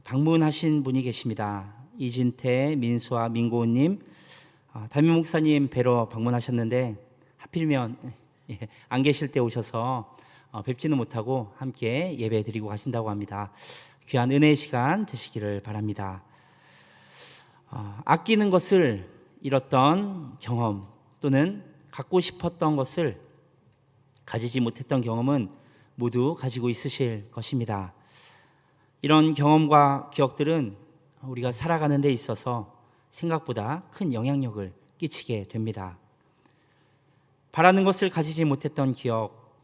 방문하신 분이 계십니다. 이진태, 민수아, 민고은님, 담임 목사님 뵈러 방문하셨는데 하필이면 안 계실 때 오셔서 뵙지는 못하고 함께 예배 드리고 가신다고 합니다. 귀한 은혜의 시간 되시기를 바랍니다. 아끼는 것을 잃었던 경험 또는 갖고 싶었던 것을 가지지 못했던 경험은 모두 가지고 있으실 것입니다. 이런 경험과 기억들은 우리가 살아가는 데 있어서 생각보다 큰 영향력을 끼치게 됩니다. 바라는 것을 가지지 못했던 기억,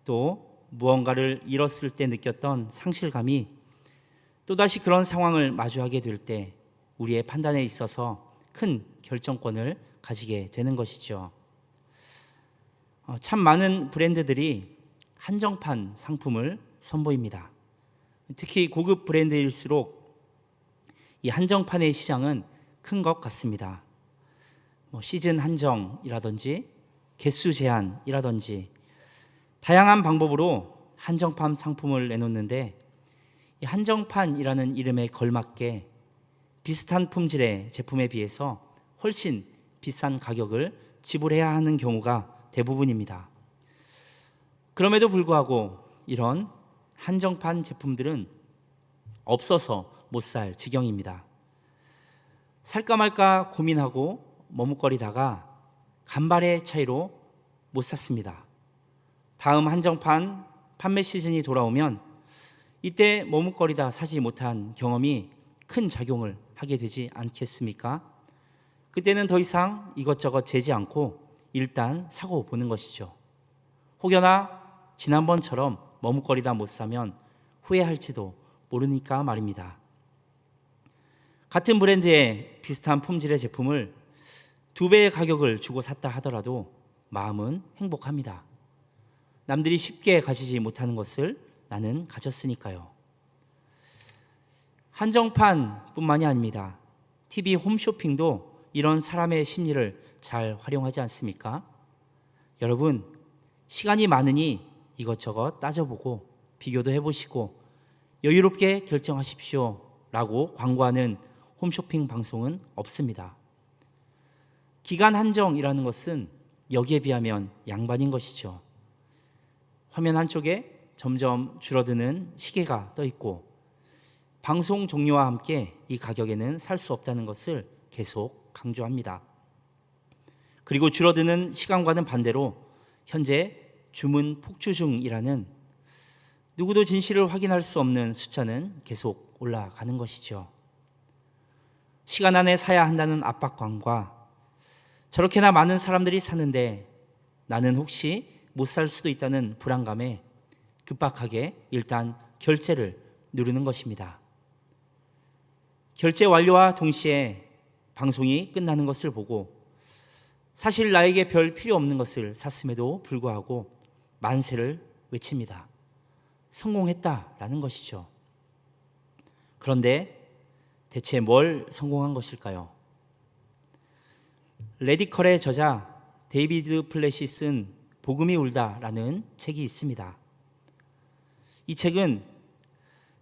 또 무언가를 잃었을 때 느꼈던 상실감이 또다시 그런 상황을 마주하게 될 때 우리의 판단에 있어서 큰 결정권을 가지게 되는 것이죠. 참 많은 브랜드들이 한정판 상품을 선보입니다. 특히 고급 브랜드일수록 이 한정판의 시장은 큰 것 같습니다. 시즌 한정이라든지 개수 제한이라든지 다양한 방법으로 한정판 상품을 내놓는데, 이 한정판이라는 이름에 걸맞게 비슷한 품질의 제품에 비해서 훨씬 비싼 가격을 지불해야 하는 경우가 대부분입니다. 그럼에도 불구하고 이런 한정판 제품들은 없어서 못 살 지경입니다. 살까 말까 고민하고 머뭇거리다가 간발의 차이로 못 샀습니다. 다음 한정판 판매 시즌이 돌아오면 이때 머뭇거리다 사지 못한 경험이 큰 작용을 하게 되지 않겠습니까? 그때는 더 이상 이것저것 재지 않고 일단 사고 보는 것이죠. 혹여나 지난번처럼 머뭇거리다 못 사면 후회할지도 모르니까 말입니다. 같은 브랜드의 비슷한 품질의 제품을 2배의 가격을 주고 샀다 하더라도 마음은 행복합니다. 남들이 쉽게 가지지 못하는 것을 나는 가졌으니까요. 한정판뿐만이 아닙니다. TV 홈쇼핑도 이런 사람의 심리를 잘 활용하지 않습니까? 여러분, 시간이 많으니 이것저것 따져보고 비교도 해보시고 여유롭게 결정하십시오 라고 광고하는 홈쇼핑 방송은 없습니다. 기간 한정이라는 것은 여기에 비하면 양반인 것이죠. 화면 한쪽에 점점 줄어드는 시계가 떠 있고 방송 종료와 함께 이 가격에는 살 수 없다는 것을 계속 강조합니다. 그리고 줄어드는 시간과는 반대로 현재 주문 폭주 중이라는 누구도 진실을 확인할 수 없는 숫자는 계속 올라가는 것이죠. 시간 안에 사야 한다는 압박감과 저렇게나 많은 사람들이 사는데 나는 혹시 못 살 수도 있다는 불안감에 급박하게 일단 결제를 누르는 것입니다. 결제 완료와 동시에 방송이 끝나는 것을 보고 사실 나에게 별 필요 없는 것을 샀음에도 불구하고 만세를 외칩니다. 성공했다라는 것이죠. 그런데 대체 뭘 성공한 것일까요? 레디컬의 저자 데이비드 플랫이 쓴 복음이 울다라는 책이 있습니다. 이 책은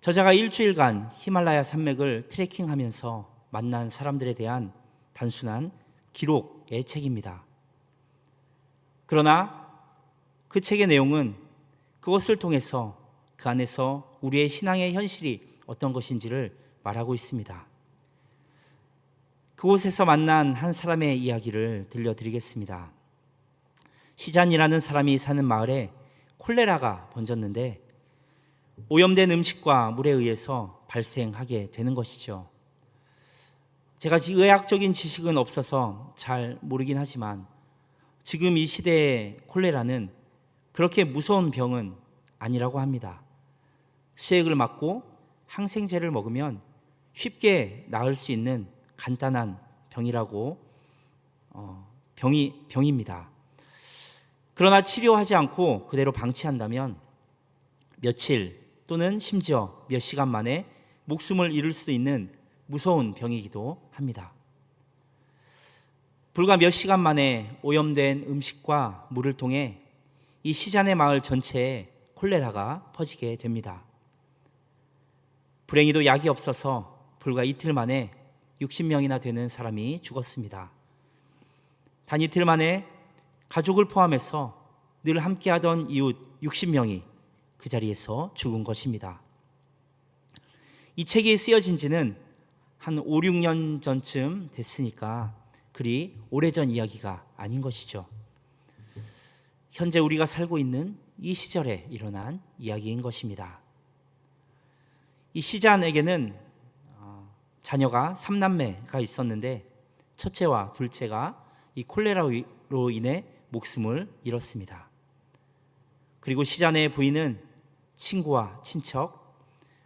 저자가 일주일간 히말라야 산맥을 트레킹하면서 만난 사람들에 대한 단순한 기록의 책입니다. 그러나 그 책의 내용은 그것을 통해서 그 안에서 우리의 신앙의 현실이 어떤 것인지를 말하고 있습니다. 그곳에서 만난 한 사람의 이야기를 들려드리겠습니다. 시잔이라는 사람이 사는 마을에 콜레라가 번졌는데 오염된 음식과 물에 의해서 발생하게 되는 것이죠. 제가 의학적인 지식은 없어서 잘 모르긴 하지만 지금 이 시대의 콜레라는 그렇게 무서운 병은 아니라고 합니다. 수액을 맞고 항생제를 먹으면 쉽게 나을 수 있는 간단한 병이라고 병입니다. 그러나 치료하지 않고 그대로 방치한다면 며칠 또는 심지어 몇 시간 만에 목숨을 잃을 수도 있는 무서운 병이기도 합니다. 불과 몇 시간 만에 오염된 음식과 물을 통해 이 시잔의 마을 전체에 콜레라가 퍼지게 됩니다. 불행히도 약이 없어서 불과 이틀 만에 60명이나 되는 사람이 죽었습니다. 단 이틀 만에 가족을 포함해서 늘 함께하던 이웃 60명이 그 자리에서 죽은 것입니다. 이 책이 쓰여진 지는 한 5, 6년 전쯤 됐으니까 그리 오래전 이야기가 아닌 것이죠. 현재 우리가 살고 있는 이 시절에 일어난 이야기인 것입니다. 이 시잔에게는 자녀가 3남매가 있었는데 첫째와 둘째가 이 콜레라로 인해 목숨을 잃었습니다. 그리고 시잔의 부인은 친구와 친척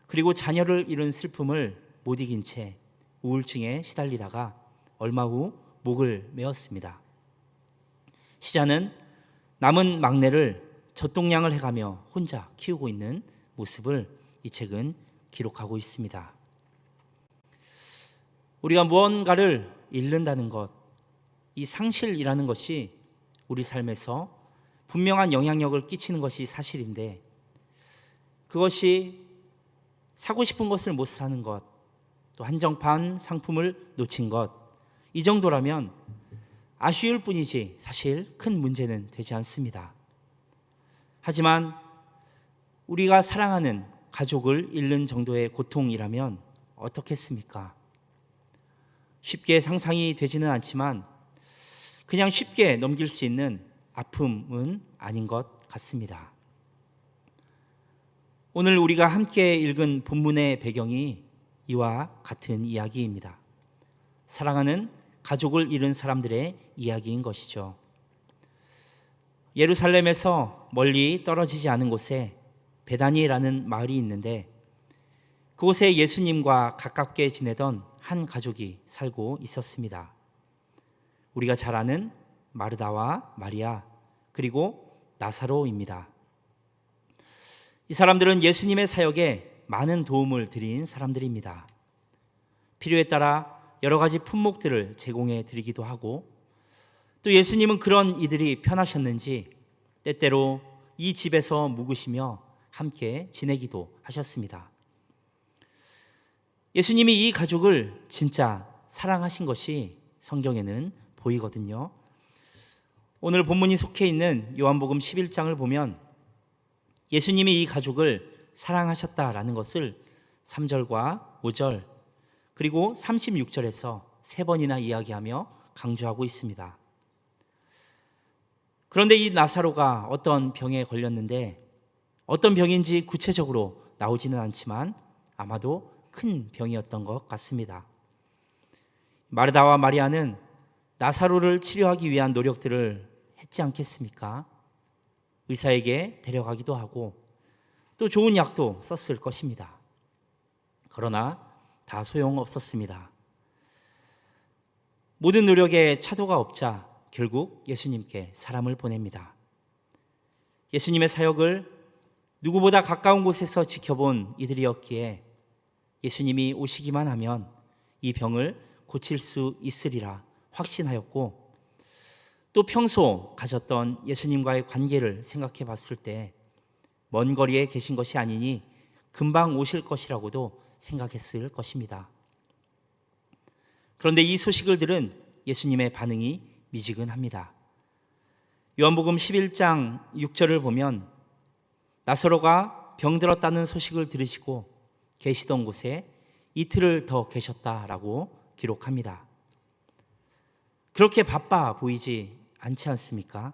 그리고 자녀를 잃은 슬픔을 못 이긴 채 우울증에 시달리다가 얼마 후 목을 메었습니다. 시잔은 남은 막내를 젖동량을 해가며 혼자 키우고 있는 모습을 이 책은 기록하고 있습니다. 우리가 무언가를 잃는다는 것, 이 상실이라는 것이 우리 삶에서 분명한 영향력을 끼치는 것이 사실인데 그것이 사고 싶은 것을 못 사는 것, 또 한정판 상품을 놓친 것, 이 정도라면 아쉬울 뿐이지 사실 큰 문제는 되지 않습니다. 하지만 우리가 사랑하는 가족을 잃는 정도의 고통이라면 어떻겠습니까? 쉽게 상상이 되지는 않지만 그냥 쉽게 넘길 수 있는 아픔은 아닌 것 같습니다. 오늘 우리가 함께 읽은 본문의 배경이 이와 같은 이야기입니다. 사랑하는 가족을 잃은 사람들의 이야기인 것이죠. 예루살렘에서 멀리 떨어지지 않은 곳에 베다니라는 마을이 있는데 그곳에 예수님과 가깝게 지내던 한 가족이 살고 있었습니다. 우리가 잘 아는 마르다와 마리아 그리고 나사로입니다. 이 사람들은 예수님의 사역에 많은 도움을 드린 사람들입니다. 필요에 따라 여러 가지 품목들을 제공해 드리기도 하고 또 예수님은 그런 이들이 편하셨는지 때때로 이 집에서 묵으시며 함께 지내기도 하셨습니다. 예수님이 이 가족을 진짜 사랑하신 것이 성경에는 보이거든요. 오늘 본문이 속해 있는 요한복음 11장을 보면 예수님이 이 가족을 사랑하셨다라는 것을 3절과 5절 그리고 36절에서 3번이나 이야기하며 강조하고 있습니다. 그런데 이 나사로가 어떤 병에 걸렸는데 어떤 병인지 구체적으로 나오지는 않지만 아마도 큰 병이었던 것 같습니다. 마르다와 마리아는 나사로를 치료하기 위한 노력들을 했지 않겠습니까? 의사에게 데려가기도 하고 또 좋은 약도 썼을 것입니다. 그러나 다 소용없었습니다. 모든 노력에 차도가 없자 결국 예수님께 사람을 보냅니다. 예수님의 사역을 누구보다 가까운 곳에서 지켜본 이들이었기에 예수님이 오시기만 하면 이 병을 고칠 수 있으리라 확신하였고 또 평소 가졌던 예수님과의 관계를 생각해 봤을 때 먼 거리에 계신 것이 아니니 금방 오실 것이라고도 생각했을 것입니다. 그런데 이 소식을 들은 예수님의 반응이 미지근합니다. 요한복음 11장 6절을 보면 나사로가 병들었다는 소식을 들으시고 계시던 곳에 이틀을 더 계셨다라고 기록합니다. 그렇게 바빠 보이지 않지 않습니까?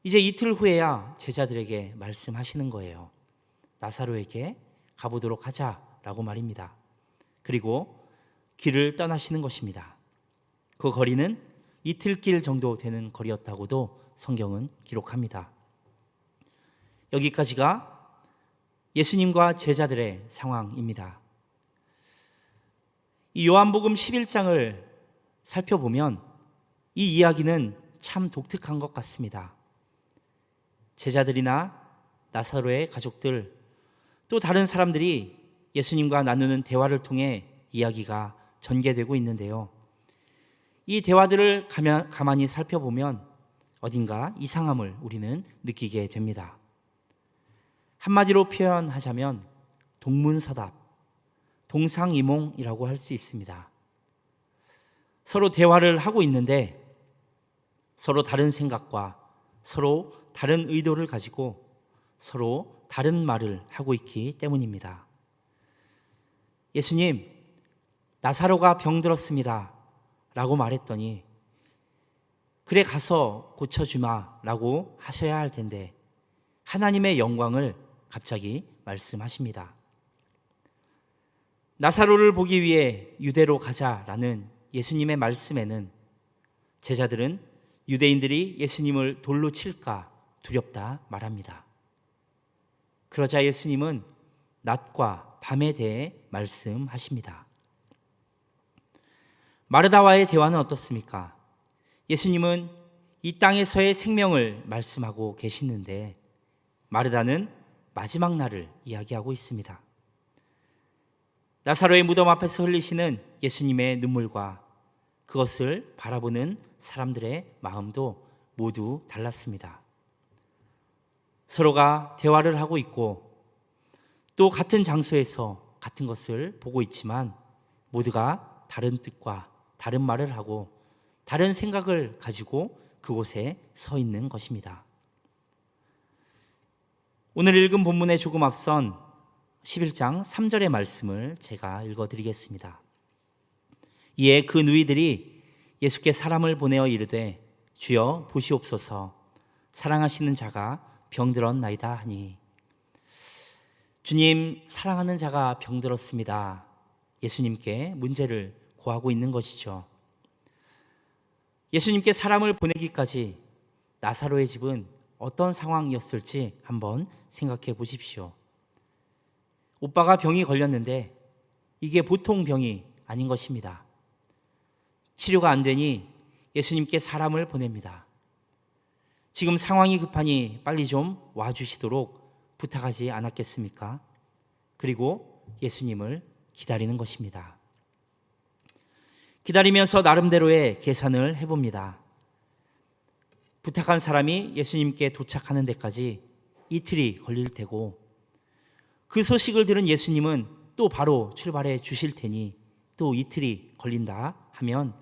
이제 이틀 후에야 제자들에게 말씀하시는 거예요. 나사로에게 가보도록 하자라고 말입니다. 그리고 길을 떠나시는 것입니다. 그 거리는 이틀길 정도 되는 거리였다고도 성경은 기록합니다. 여기까지가 예수님과 제자들의 상황입니다. 이 요한복음 11장을 살펴보면 이 이야기는 참 독특한 것 같습니다. 제자들이나 나사로의 가족들 또 다른 사람들이 예수님과 나누는 대화를 통해 이야기가 전개되고 있는데요. 이 대화들을 가만히 살펴보면 어딘가 이상함을 우리는 느끼게 됩니다. 한마디로 표현하자면 동문서답, 동상이몽이라고 할 수 있습니다. 서로 대화를 하고 있는데 서로 다른 생각과 서로 다른 의도를 가지고 서로 다른 말을 하고 있기 때문입니다. 예수님, 나사로가 병들었습니다 라고 말했더니 그래 가서 고쳐주마 라고 하셔야 할 텐데 하나님의 영광을 갑자기 말씀하십니다. 나사로를 보기 위해 유대로 가자라는 예수님의 말씀에는 제자들은 유대인들이 예수님을 돌로 칠까 두렵다 말합니다. 그러자 예수님은 낮과 밤에 대해 말씀하십니다. 마르다와의 대화는 어떻습니까? 예수님은 이 땅에서의 생명을 말씀하고 계시는데 마르다는 마지막 날을 이야기하고 있습니다. 나사로의 무덤 앞에서 흘리시는 예수님의 눈물과 그것을 바라보는 사람들의 마음도 모두 달랐습니다. 서로가 대화를 하고 있고 또 같은 장소에서 같은 것을 보고 있지만 모두가 다른 뜻과 다른 말을 하고 다른 생각을 가지고 그곳에 서 있는 것입니다. 오늘 읽은 본문에 조금 앞선 11장 3절의 말씀을 제가 읽어드리겠습니다. 이에 그 누이들이 예수께 사람을 보내어 이르되 주여 보시옵소서 사랑하시는 자가 병들었나이다 하니 주님 사랑하는 자가 병들었습니다. 예수님께 문제를 고하고 있는 것이죠. 예수님께 사람을 보내기까지 나사로의 집은 어떤 상황이었을지 한번 생각해 보십시오. 오빠가 병이 걸렸는데 이게 보통 병이 아닌 것입니다. 치료가 안 되니 예수님께 사람을 보냅니다. 지금 상황이 급하니 빨리 좀 와주시도록 부탁하지 않았겠습니까? 그리고 예수님을 기다리는 것입니다. 기다리면서 나름대로의 계산을 해봅니다. 부탁한 사람이 예수님께 도착하는 데까지 이틀이 걸릴 테고 그 소식을 들은 예수님은 또 바로 출발해 주실 테니 또 이틀이 걸린다 하면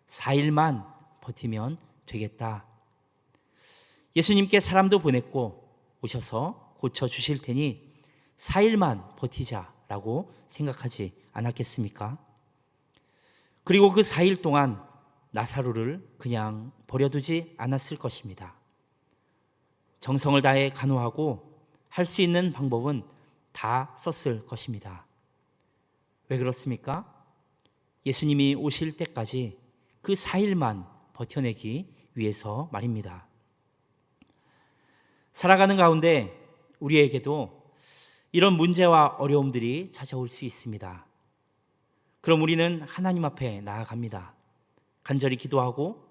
4일만 버티면 되겠다. 예수님께 사람도 보냈고 오셔서 고쳐주실 테니 4일만 버티자라고 생각하지 않았겠습니까? 그리고 그 4일 동안 나사로를 그냥 버려두지 않았을 것입니다. 정성을 다해 간호하고 할 수 있는 방법은 다 썼을 것입니다. 왜 그렇습니까? 예수님이 오실 때까지 그 4일만 버텨내기 위해서 말입니다. 살아가는 가운데 우리에게도 이런 문제와 어려움들이 찾아올 수 있습니다. 그럼 우리는 하나님 앞에 나아갑니다. 간절히 기도하고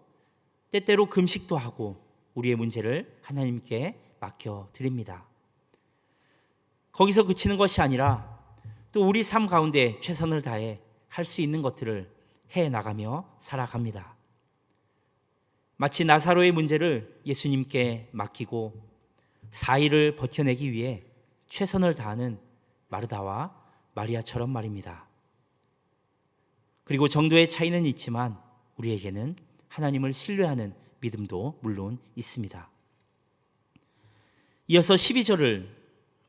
때때로 금식도 하고 우리의 문제를 하나님께 맡겨드립니다. 거기서 그치는 것이 아니라 또 우리 삶 가운데 최선을 다해 할 수 있는 것들을 해나가며 살아갑니다. 마치 나사로의 문제를 예수님께 맡기고 4일을 버텨내기 위해 최선을 다하는 마르다와 마리아처럼 말입니다. 그리고 정도의 차이는 있지만 우리에게는 하나님을 신뢰하는 믿음도 물론 있습니다. 이어서 12절을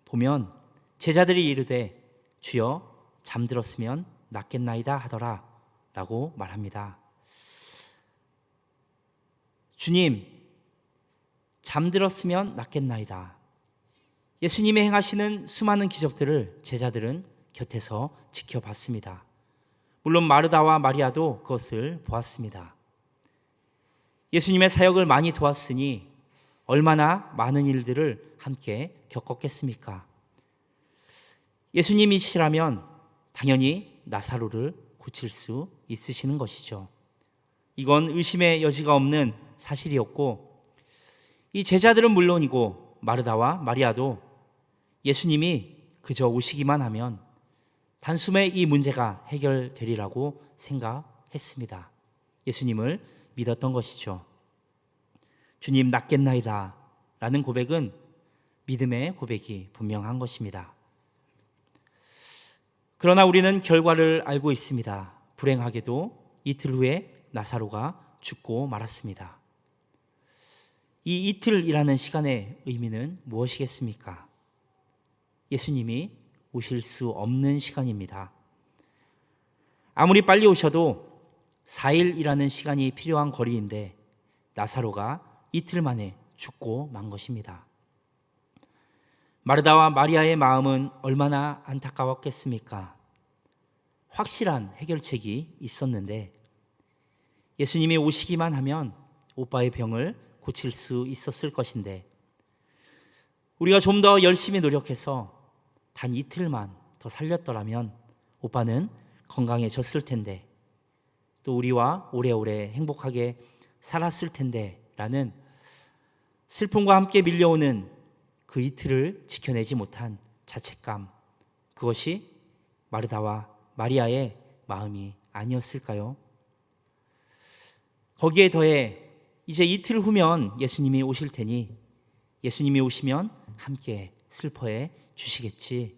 보면 제자들이 이르되 주여 잠들었으면 낫겠나이다 하더라 라고 말합니다. 주님 잠들었으면 낫겠나이다. 예수님의 행하시는 수많은 기적들을 제자들은 곁에서 지켜봤습니다. 물론 마르다와 마리아도 그것을 보았습니다. 예수님의 사역을 많이 도왔으니 얼마나 많은 일들을 함께 겪었겠습니까? 예수님이시라면 당연히 나사로를 고칠 수 있으시는 것이죠. 이건 의심의 여지가 없는 사실이었고 이 제자들은 물론이고 마르다와 마리아도 예수님이 그저 오시기만 하면 단숨에 이 문제가 해결되리라고 생각했습니다. 예수님을 믿었던 것이죠. 주님 낫겠나이다 라는 고백은 믿음의 고백이 분명한 것입니다. 그러나 우리는 결과를 알고 있습니다. 불행하게도 이틀 후에 나사로가 죽고 말았습니다. 이 이틀이라는 시간의 의미는 무엇이겠습니까? 예수님이 오실 수 없는 시간입니다. 아무리 빨리 오셔도 4일이라는 시간이 필요한 거리인데 나사로가 이틀 만에 죽고 만 것입니다. 마르다와 마리아의 마음은 얼마나 안타까웠겠습니까? 확실한 해결책이 있었는데 예수님이 오시기만 하면 오빠의 병을 고칠 수 있었을 것인데 우리가 좀 더 열심히 노력해서 단 이틀만 더 살렸더라면 오빠는 건강해졌을 텐데 또 우리와 오래오래 행복하게 살았을 텐데 라는 슬픔과 함께 밀려오는 그 이틀을 지켜내지 못한 자책감, 그것이 마르다와 마리아의 마음이 아니었을까요? 거기에 더해 이제 이틀 후면 예수님이 오실 테니 예수님이 오시면 함께 슬퍼해 주시겠지.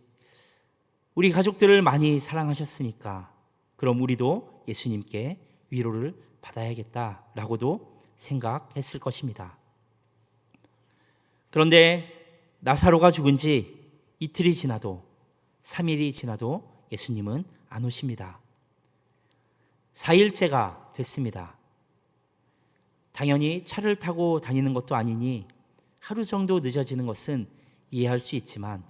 우리 가족들을 많이 사랑하셨으니까 그럼 우리도 예수님께 위로를 받아야겠다라고도 생각했을 것입니다. 그런데 나사로가 죽은 지 이틀이 지나도 3일이 지나도 예수님은 안 오십니다. 4일째가 됐습니다. 당연히 차를 타고 다니는 것도 아니니 하루 정도 늦어지는 것은 이해할 수 있지만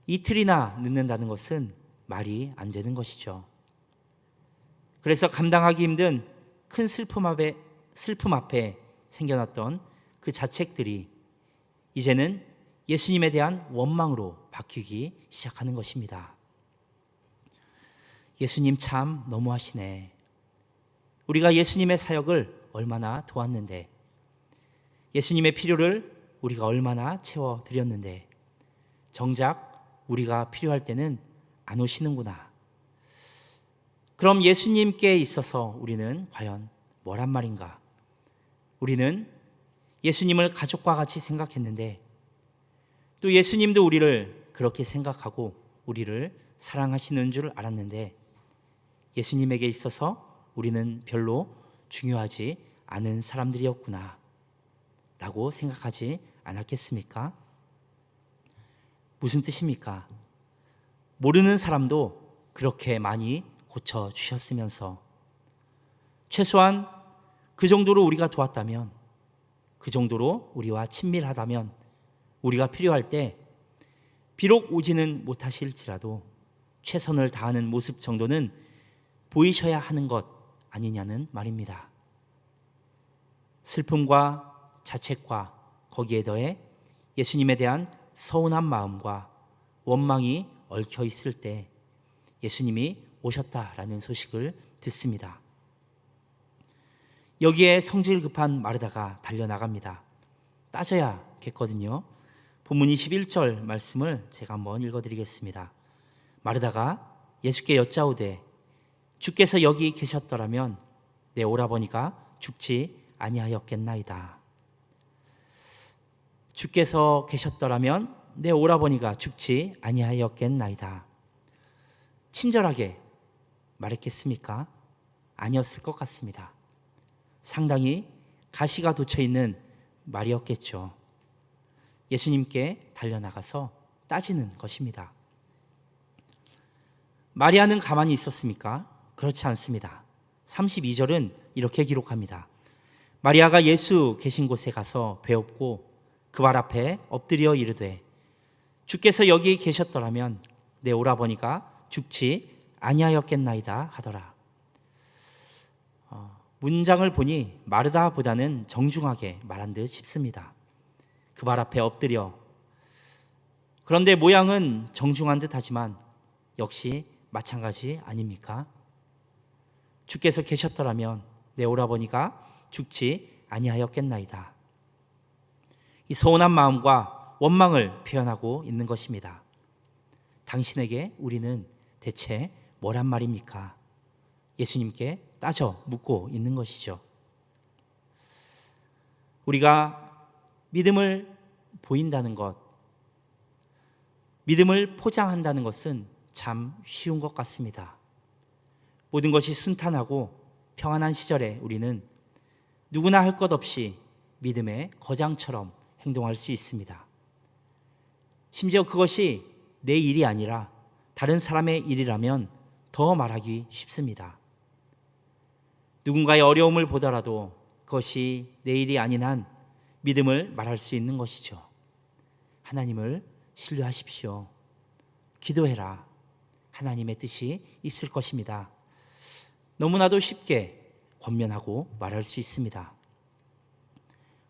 이틀이나 늦는다는 것은 말이 안 되는 것이죠. 그래서 감당하기 힘든 큰 슬픔 앞에 생겨났던 그 자책들이 이제는 예수님에 대한 원망으로 바뀌기 시작하는 것입니다. 예수님 참 너무하시네. 우리가 예수님의 사역을 얼마나 도왔는데, 예수님의 필요를 우리가 얼마나 채워드렸는데 정작 우리가 필요할 때는 안 오시는구나. 그럼 예수님께 있어서 우리는 과연 뭐란 말인가? 우리는 예수님을 가족과 같이 생각했는데 또 예수님도 우리를 그렇게 생각하고 우리를 사랑하시는 줄 알았는데 예수님에게 있어서 우리는 별로 중요하지 않은 사람들이었구나 라고 생각하지 않았겠습니까? 무슨 뜻입니까? 모르는 사람도 그렇게 많이 고쳐주셨으면서 최소한 그 정도로 우리가 도왔다면, 그 정도로 우리와 친밀하다면 우리가 필요할 때 비록 오지는 못하실지라도 최선을 다하는 모습 정도는 보이셔야 하는 것 아니냐는 말입니다. 슬픔과 자책과 거기에 더해 예수님에 대한 서운한 마음과 원망이 얽혀 있을 때 예수님이 오셨다라는 소식을 듣습니다. 여기에 성질 급한 마르다가 달려나갑니다. 따져야겠거든요. 본문 21절 말씀을 제가 한번 읽어드리겠습니다. 마르다가 예수께 여짜오되 주께서 여기 계셨더라면 내 오라버니가 죽지 아니하였겠나이다. 주께서 계셨더라면 내 오라버니가 죽지 아니하였겠나이다. 친절하게 말했겠습니까? 아니었을 것 같습니다. 상당히 가시가 돋쳐있는 말이었겠죠. 예수님께 달려나가서 따지는 것입니다. 마리아는 가만히 있었습니까? 그렇지 않습니다. 32절은 이렇게 기록합니다. 마리아가 예수 계신 곳에 가서 배웠고 그 발 앞에 엎드려 이르되 주께서 여기 계셨더라면 내 오라버니가 죽지 아니하였겠나이다 하더라. 문장을 보니 마르다보다는 정중하게 말한 듯 싶습니다. 그 발 앞에 엎드려. 그런데 모양은 정중한 듯 하지만 역시 마찬가지 아닙니까? 주께서 계셨더라면 내 오라버니가 죽지 아니하였겠나이다. 이 서운한 마음과 원망을 표현하고 있는 것입니다. 당신에게 우리는 대체 뭐란 말입니까? 예수님께 따져 묻고 있는 것이죠. 우리가 믿음을 보인다는 것, 믿음을 포장한다는 것은 참 쉬운 것 같습니다. 모든 것이 순탄하고 평안한 시절에 우리는 누구나 할 것 없이 믿음의 거장처럼 행동할 수 있습니다. 심지어 그것이 내 일이 아니라 다른 사람의 일이라면 더 말하기 쉽습니다. 누군가의 어려움을 보더라도 그것이 내 일이 아닌 한 믿음을 말할 수 있는 것이죠. 하나님을 신뢰하십시오. 기도해라. 하나님의 뜻이 있을 것입니다. 너무나도 쉽게 권면하고 말할 수 있습니다.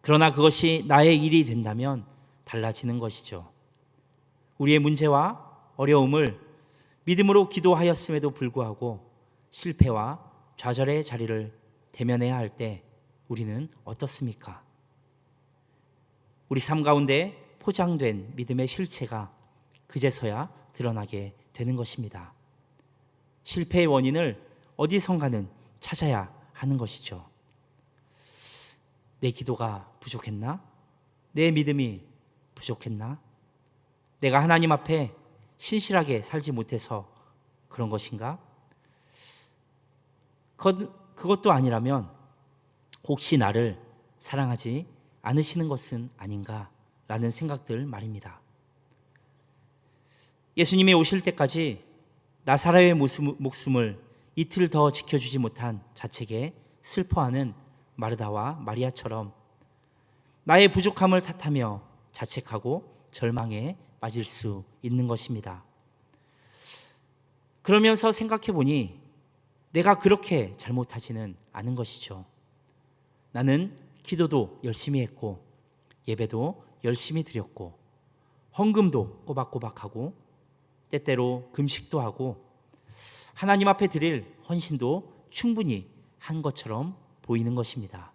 그러나 그것이 나의 일이 된다면 달라지는 것이죠. 우리의 문제와 어려움을 믿음으로 기도하였음에도 불구하고 실패와 좌절의 자리를 대면해야 할 때 우리는 어떻습니까? 우리 삶 가운데 포장된 믿음의 실체가 그제서야 드러나게 되는 것입니다. 실패의 원인을 어디선가는 찾아야 하는 것이죠. 내 기도가 부족했나? 내 믿음이 부족했나? 내가 하나님 앞에 신실하게 살지 못해서 그런 것인가? 그것도 아니라면 혹시 나를 사랑하지 않으시는 것은 아닌가라는 생각들 말입니다. 예수님이 오실 때까지 나사로의 목숨을 이틀 더 지켜주지 못한 자책에 슬퍼하는 마르다와 마리아처럼 나의 부족함을 탓하며 자책하고 절망에 빠질 수 있는 것입니다. 그러면서 생각해 보니 내가 그렇게 잘못하지는 않은 것이죠. 나는 기도도 열심히 했고 예배도 열심히 드렸고 헌금도 꼬박꼬박하고 때때로 금식도 하고 하나님 앞에 드릴 헌신도 충분히 한 것처럼 보이는 것입니다.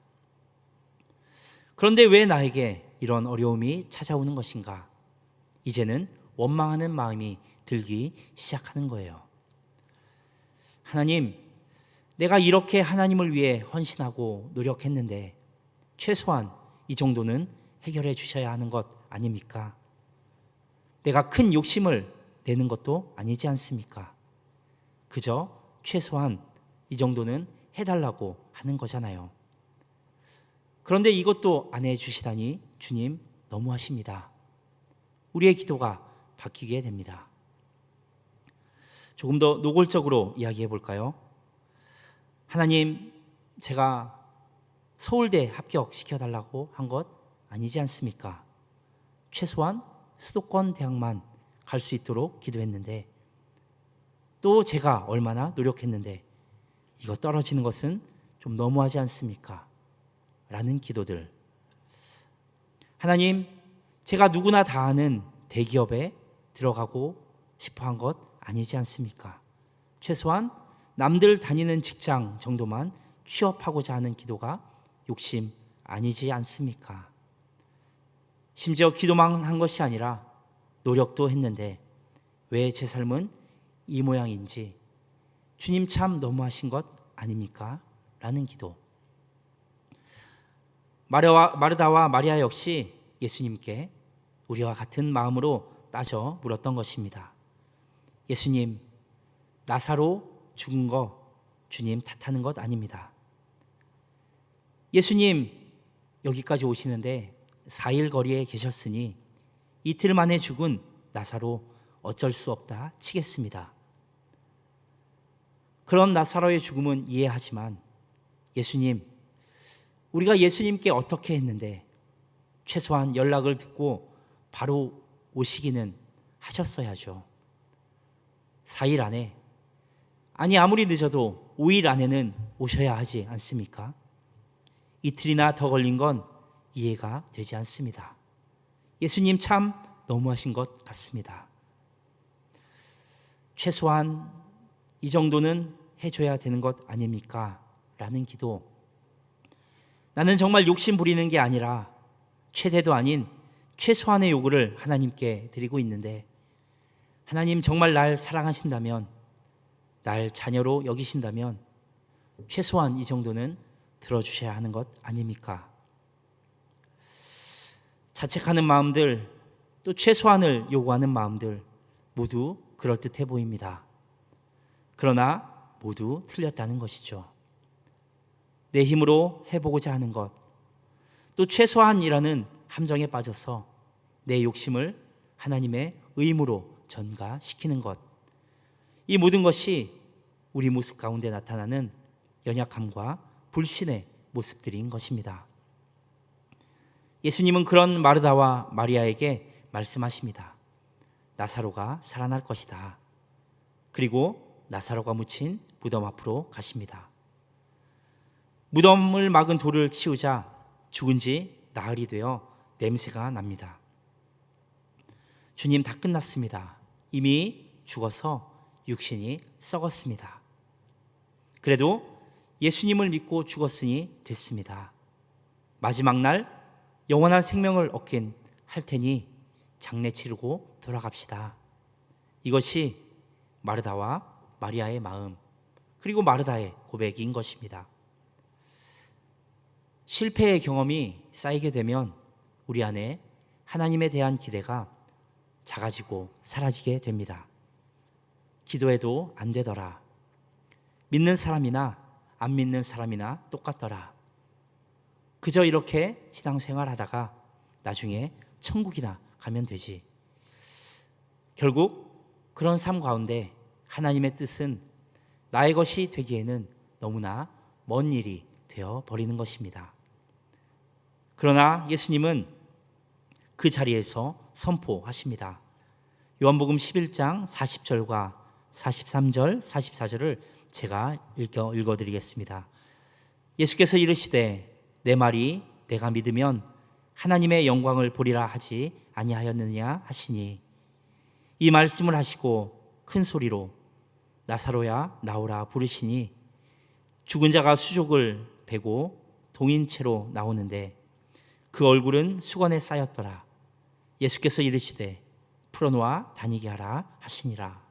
그런데 왜 나에게 이런 어려움이 찾아오는 것인가? 이제는 원망하는 마음이 들기 시작하는 거예요. 하나님, 내가 이렇게 하나님을 위해 헌신하고 노력했는데 최소한 이 정도는 해결해 주셔야 하는 것 아닙니까? 내가 큰 욕심을 내는 것도 아니지 않습니까? 그저 최소한 이 정도는 해달라고 하는 거잖아요. 그런데 이것도 안 해주시다니 주님 너무하십니다. 우리의 기도가 바뀌게 됩니다. 조금 더 노골적으로 이야기해 볼까요? 하나님, 제가 서울대 합격시켜달라고 한 것 아니지 않습니까? 최소한 수도권 대학만 갈 수 있도록 기도했는데 또 제가 얼마나 노력했는데 이거 떨어지는 것은 좀 너무하지 않습니까? 라는 기도들. 하나님, 제가 누구나 다 아는 대기업에 들어가고 싶어 한 것 아니지 않습니까? 최소한 남들 다니는 직장 정도만 취업하고자 하는 기도가 욕심 아니지 않습니까? 심지어 기도만 한 것이 아니라 노력도 했는데 왜 제 삶은 이 모양인지 주님 참 너무하신 것 아닙니까? 라는 기도. 마르다와 마리아 역시 예수님께 우리와 같은 마음으로 따져 물었던 것입니다. 예수님, 나사로 죽은 거 주님 탓하는 것 아닙니다. 예수님, 여기까지 오시는데 4일 거리에 계셨으니 이틀 만에 죽은 나사로 어쩔 수 없다 치겠습니다. 그런 나사로의 죽음은 이해하지만 예수님, 우리가 예수님께 어떻게 했는데 최소한 연락을 듣고 바로 오시기는 하셨어야죠. 4일 안에, 아니 아무리 늦어도 5일 안에는 오셔야 하지 않습니까? 이틀이나 더 걸린 건 이해가 되지 않습니다. 예수님 참 너무하신 것 같습니다. 최소한 이 정도는 해줘야 되는 것 아닙니까? 라는 기도. 나는 정말 욕심 부리는 게 아니라 최대도 아닌 최소한의 요구를 하나님께 드리고 있는데 하나님 정말 날 사랑하신다면, 날 자녀로 여기신다면 최소한 이 정도는 들어주셔야 하는 것 아닙니까? 자책하는 마음들, 또 최소한을 요구하는 마음들 모두 그럴듯해 보입니다. 그러나 모두 틀렸다는 것이죠. 내 힘으로 해보고자 하는 것, 또 최소한이라는 함정에 빠져서 내 욕심을 하나님의 의무로 전가시키는 것, 이 모든 것이 우리 모습 가운데 나타나는 연약함과 불신의 모습들인 것입니다. 예수님은 그런 마르다와 마리아에게 말씀하십니다. 나사로가 살아날 것이다. 그리고 나사로가 묻힌 무덤 앞으로 가십니다. 무덤을 막은 돌을 치우자 죽은 지 나흘이 되어 냄새가 납니다. 주님, 다 끝났습니다. 이미 죽어서 육신이 썩었습니다. 그래도 예수님을 믿고 죽었으니 됐습니다. 마지막 날 영원한 생명을 얻긴 할 테니 장례 치르고 돌아갑시다. 이것이 마르다와 마리아의 마음, 그리고 마르다의 고백인 것입니다. 실패의 경험이 쌓이게 되면 우리 안에 하나님에 대한 기대가 작아지고 사라지게 됩니다. 기도해도 안 되더라. 믿는 사람이나 안 믿는 사람이나 똑같더라. 그저 이렇게 신앙생활 하다가 나중에 천국이나 가면 되지. 결국 그런 삶 가운데 하나님의 뜻은 나의 것이 되기에는 너무나 먼 일이 되어버리는 것입니다. 그러나 예수님은 그 자리에서 선포하십니다. 요한복음 11장 40절과 43절, 44절을 제가 읽어드리겠습니다. 예수께서 이르시되 내 말이 내가 믿으면 하나님의 영광을 보리라 하지 아니하였느냐 하시니, 이 말씀을 하시고 큰 소리로 나사로야 나오라 부르시니 죽은 자가 수족을 베고 동인 채로 나오는데 그 얼굴은 수건에 쌓였더라. 예수께서 이르시되 풀어놓아 다니게 하라 하시니라.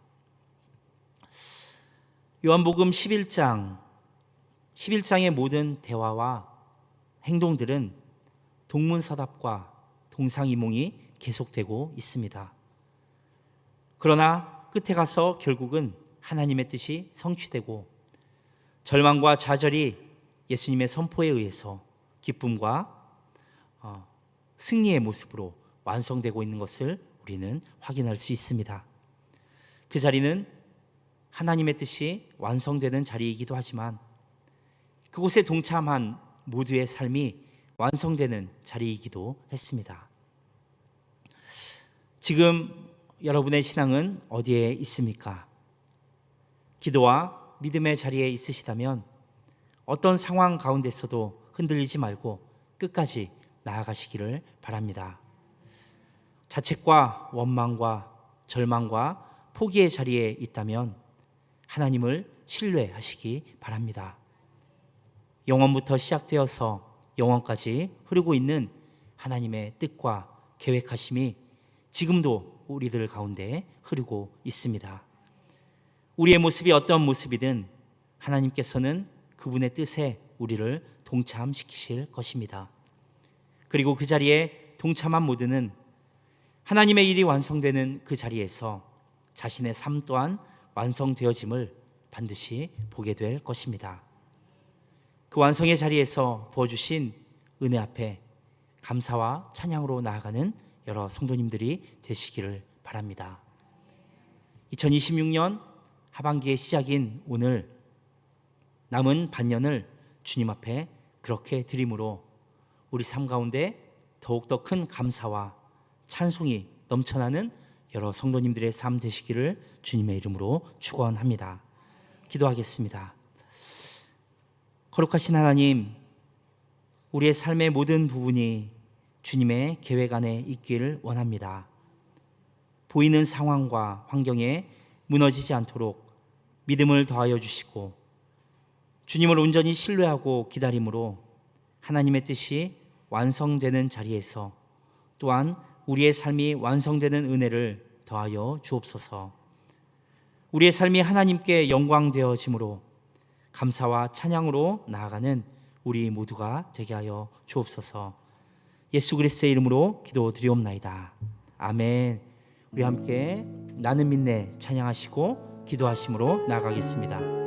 요한복음 11장의 모든 대화와 행동들은 동문서답과 동상이몽이 계속되고 있습니다. 그러나 끝에 가서 결국은 하나님의 뜻이 성취되고 절망과 좌절이 예수님의 선포에 의해서 기쁨과 승리의 모습으로 완성되고 있는 것을 우리는 확인할 수 있습니다. 그 자리는 하나님의 뜻이 완성되는 자리이기도 하지만 그곳에 동참한 모두의 삶이 완성되는 자리이기도 했습니다. 지금 여러분의 신앙은 어디에 있습니까? 기도와 믿음의 자리에 있으시다면 어떤 상황 가운데서도 흔들리지 말고 끝까지 나아가시기를 바랍니다. 자책과 원망과 절망과 포기의 자리에 있다면 하나님을 신뢰하시기 바랍니다. 영원부터 시작되어서 영원까지 흐르고 있는 하나님의 뜻과 계획하심이 지금도 우리들 가운데 흐르고 있습니다. 우리의 모습이 어떤 모습이든 하나님께서는 그분의 뜻에 우리를 동참시키실 것입니다. 그리고 그 자리에 동참한 모두는 하나님의 일이 완성되는 그 자리에서 자신의 삶 또한 완성되어짐을 반드시 보게 될 것입니다. 그 완성의 자리에서 부어주신 은혜 앞에 감사와 찬양으로 나아가는 여러 성도님들이 되시기를 바랍니다. 2026년 하반기의 시작인 오늘 남은 반년을 주님 앞에 그렇게 드림으로 우리 삶 가운데 더욱더 큰 감사와 찬송이 넘쳐나는 여러 성도님들의 삶 되시기를 주님의 이름으로 축원합니다. 기도하겠습니다. 거룩하신 하나님, 우리의 삶의 모든 부분이 주님의 계획 안에 있기를 원합니다. 보이는 상황과 환경에 무너지지 않도록 믿음을 더하여 주시고 주님을 온전히 신뢰하고 기다림으로 하나님의 뜻이 완성되는 자리에서 또한 우리의 삶이 완성되는 은혜를 더하여 주옵소서. 우리의 삶이 하나님께 영광되어짐으로 감사와 찬양으로 나아가는 우리 모두가 되게 하여 주옵소서. 예수 그리스도의 이름으로 기도드리옵나이다. 아멘. 우리 함께 나는 믿네 찬양하시고 기도하심으로 나아가겠습니다.